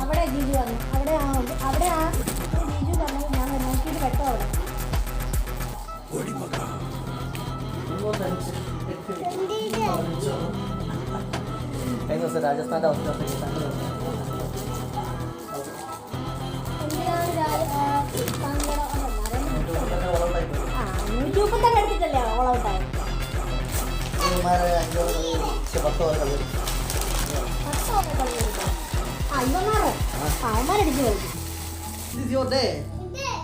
അവിടെ ജിജു വന്നു. അവിടെ ആ ജിജു പറഞ്ഞു ഞാൻ നോക്കിയിട്ട് പെട്ടോ അവിടെ. രാജസ്ഥാന്റെ അവസ്ഥ യൂട്യൂബിൽ തന്നെ എടുത്തിട്ടല്ലേ ഓൾ ഔട്ടായത്. അവന്മാരടിച്ചു കളിക്കും. This is your day.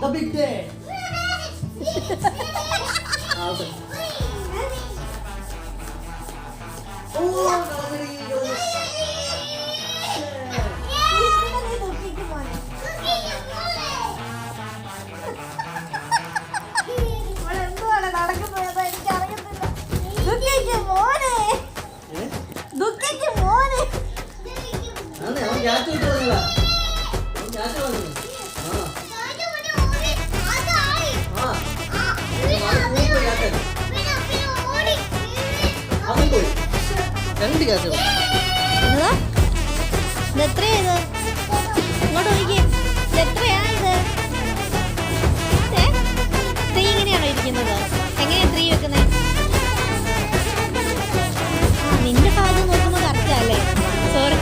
The big day. എന്തുവാണ് നടക്കുന്നത് എനിക്കറിയത്തില്ല. ദുഃഖിക്ക് മോനെ. എത്രയായത് ഇങ്ങോട്ട് നോക്കി. എത്രയായത്? തീ ഇങ്ങനെയാണോ ഇരിക്കുന്നത്? എങ്ങനെയാ തീ വെക്കുന്നത്? നിന്റെ ഭാഗം നോക്കുമ്പോൾ കറക്റ്റാ അല്ലേ? Sorry.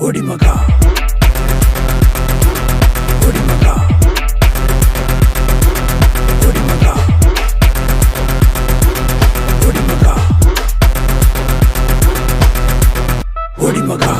Odimaka. Odimaka. Odimaka. Odimaka. Odimaka.